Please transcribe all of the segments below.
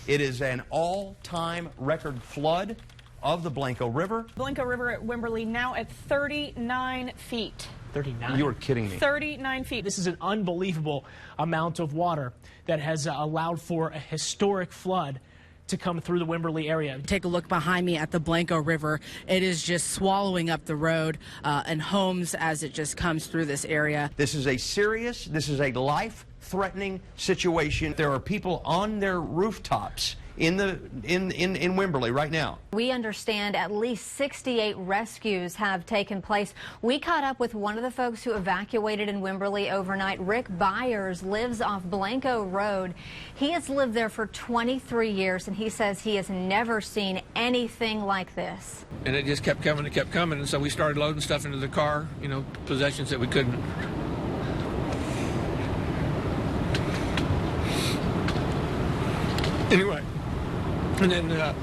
It is an all-time record flood of the Blanco River. Blanco River at Wimberley now at 39 feet. 39. You are kidding me. 39 feet. This is an unbelievable amount of water that has allowed for a historic flood to come through the Wimberley area. Take a look behind me at the Blanco River. It is just swallowing up the road and homes as it just comes through this area. This is a life-threatening situation. There are people on their rooftops in Wimberley right now. We understand at least 68 rescues have taken place. We caught up with one of the folks who evacuated in Wimberley overnight. Rick Byers lives off Blanco Road. He has lived there for 23 years, and he says he has never seen anything like this. And it just kept coming and kept coming, and so we started loading stuff into the car, you know, possessions that we couldn't. Anyway. And then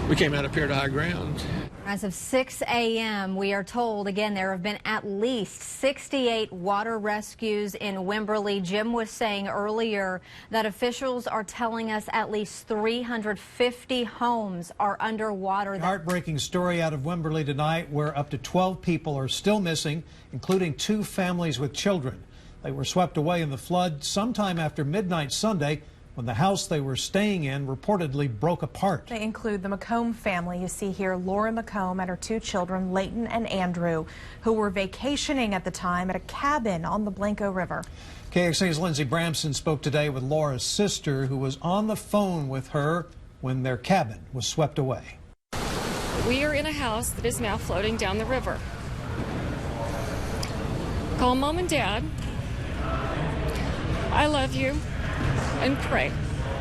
we came out up here to high ground. As of 6 a.m., we are told, again, there have been at least 68 water rescues in Wimberley. Jim was saying earlier that officials are telling us at least 350 homes are underwater. Heartbreaking story out of Wimberley tonight where up to 12 people are still missing, including 2 families with children. They were swept away in the flood sometime after midnight Sunday, when the house they were staying in reportedly broke apart. They include the McComb family. You see here Laura McComb and her 2 children, Leighton and Andrew, who were vacationing at the time at a cabin on the Blanco River. KXAN's Lindsey Bramson spoke today with Laura's sister, who was on the phone with her when their cabin was swept away. We are in a house that is now floating down the river. Call Mom and Dad. I love you. And pray.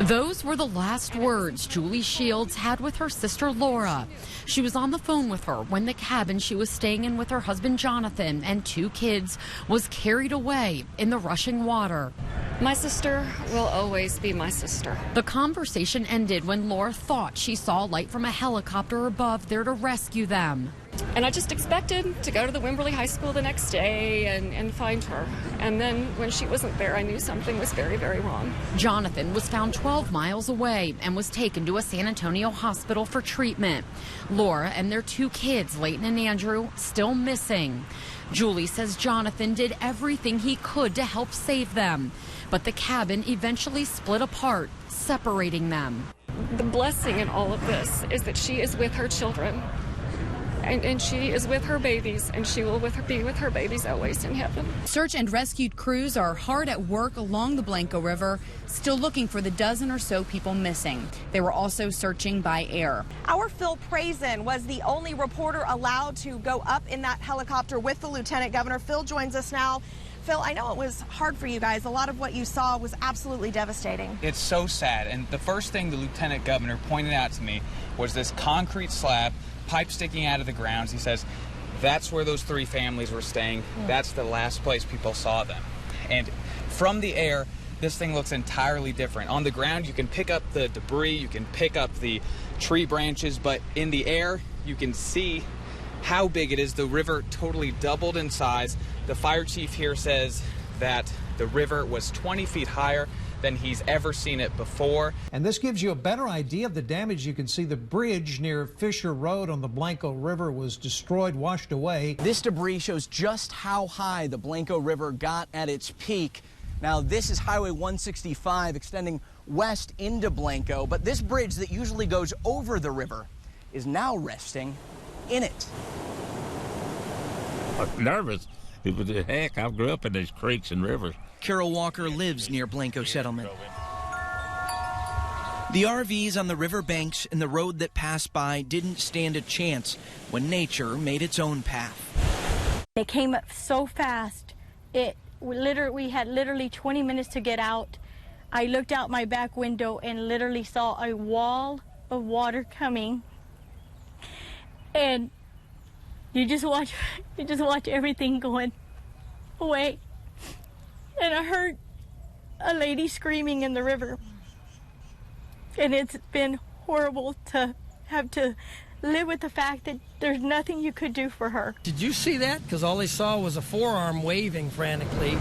Those were the last words Julie Shields had with her sister Laura. She was on the phone with her when the cabin she was staying in with her husband Jonathan and 2 kids was carried away in the rushing water. My sister will always be my sister. The conversation ended when Laura thought she saw light from a helicopter above there to rescue them. And I just expected to go to the Wimberley High School the next day and find her. And then when she wasn't there, I knew something was very, very wrong. Jonathan was found 12 miles away and was taken to a San Antonio hospital for treatment. Laura and their 2 kids, Leighton and Andrew, still missing. Julie says Jonathan did everything he could to help save them, but the cabin eventually split apart, separating them. The blessing in all of this is that she is with her children. And she is with her babies, and she will be with her babies always in heaven. Search and rescue crews are hard at work along the Blanco River, still looking for the dozen or so people missing. They were also searching by air. Our Phil Prazen was the only reporter allowed to go up in that helicopter with the Lieutenant Governor. Phil joins us now. Phil, I know it was hard for you guys. A lot of what you saw was absolutely devastating. It's so sad. And the first thing the Lieutenant Governor pointed out to me was this concrete slab, pipe sticking out of the ground. He says, that's where those 3 families were staying. That's the last place people saw them. And from the air, this thing looks entirely different. On the ground, you can pick up the debris, you can pick up the tree branches, but in the air, you can see how big it is. The river totally doubled in size. The fire chief here says that the river was 20 feet higher than he's ever seen it before. And this gives you a better idea of the damage. You can see the bridge near Fisher Road on the Blanco River was destroyed, washed away. This debris shows just how high the Blanco River got at its peak. Now, this is Highway 165 extending west into Blanco, but this bridge that usually goes over the river is now resting in it. I'm nervous. Heck, I grew up in these creeks and rivers. Carol Walker lives near Blanco Settlement. The RVs on the river banks and the road that passed by didn't stand a chance when nature made its own path. It came up so fast. We had literally 20 minutes to get out. I looked out my back window and literally saw a wall of water coming. And you just watch everything going away. And I heard a lady screaming in the river. And it's been horrible to have to live with the fact that there's nothing you could do for her. Did you see that? Because all they saw was a forearm waving frantically.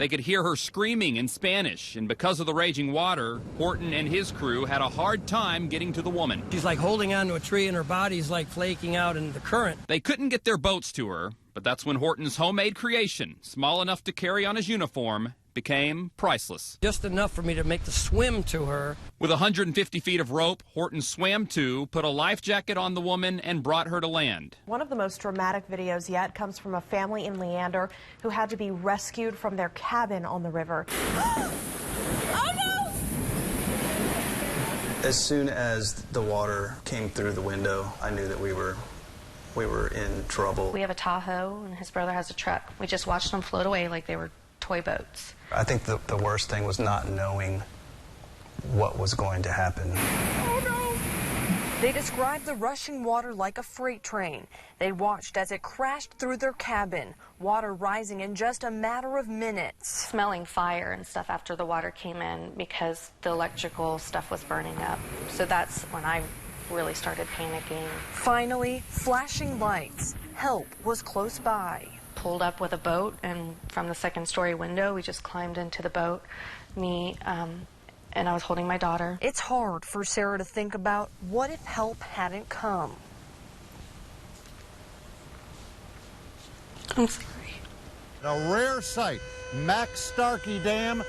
They could hear her screaming in Spanish, and because of the raging water, Horton and his crew had a hard time getting to the woman. She's like holding onto a tree and her body's like flaking out in the current. They couldn't get their boats to her, but that's when Horton's homemade creation, small enough to carry on his uniform, became priceless. Just enough for me to make the swim to her. With 150 feet of rope, Horton swam to, put a life jacket on the woman, and brought her to land. One of the most dramatic videos yet comes from a family in Leander who had to be rescued from their cabin on the river. Oh no! As soon as the water came through the window, I knew that we were in trouble. We have a Tahoe and his brother has a truck. We just watched them float away like they were toy boats. I think the worst thing was not knowing what was going to happen. Oh no! They described the rushing water like a freight train. They watched as it crashed through their cabin, water rising in just a matter of minutes. Smelling fire and stuff after the water came in because the electrical stuff was burning up. So that's when I really started panicking. Finally, flashing lights. Help was close by. Pulled up with a boat, and from the second-story window, we just climbed into the boat. And I was holding my daughter. It's hard for Sarah to think about what if help hadn't come. I'm sorry. A rare sight, Max Starkey Dam,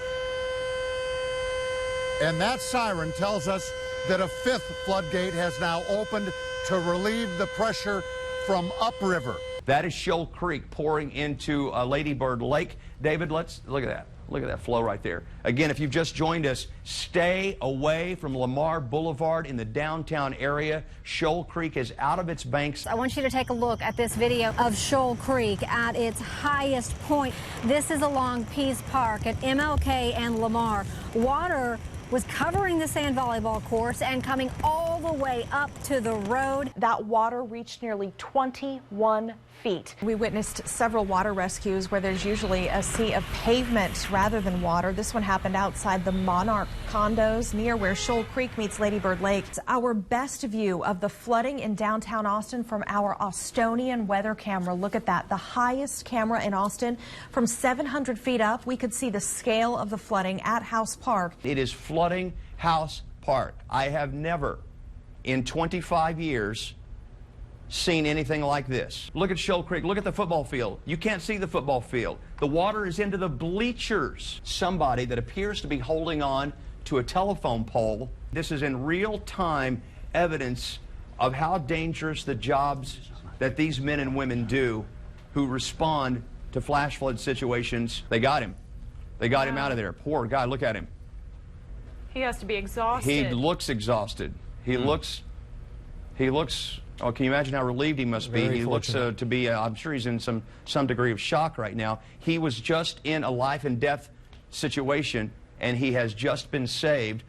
and that siren tells us that a fifth floodgate has now opened to relieve the pressure from upriver. That is Shoal Creek pouring into Lady Bird Lake. David, let's look at that. Look at that flow right there. Again, if you've just joined us, stay away from Lamar Boulevard in the downtown area. Shoal Creek is out of its banks. I want you to take a look at this video of Shoal Creek at its highest point. This is along Pease Park at MLK and Lamar. Water was covering the sand volleyball courts and coming all the way up to the road. That water reached nearly 21 feet. We witnessed several water rescues where there's usually a sea of pavement rather than water. This one happened outside the Monarch condos near where Shoal Creek meets Lady Bird Lake. It's our best view of the flooding in downtown Austin from our Austonian weather camera. Look at that. The highest camera in Austin from 700 feet up. We could see the scale of the flooding at House Park. It is flooding House Park. I have never in 25 years seen anything like this. Look at Shoal Creek. Look at the football field. You can't see the football field. The water is into the bleachers. Somebody that appears to be holding on to a telephone pole. This is in real-time evidence of how dangerous the jobs that these men and women do who respond to flash flood situations. They got him. They got him out of there. Poor guy. Look at him. He has to be exhausted. He looks exhausted. He looks, oh, can you imagine how relieved he must be? He looks to be, I'm sure he's in some degree of shock right now. He was just in a life and death situation, and he has just been saved.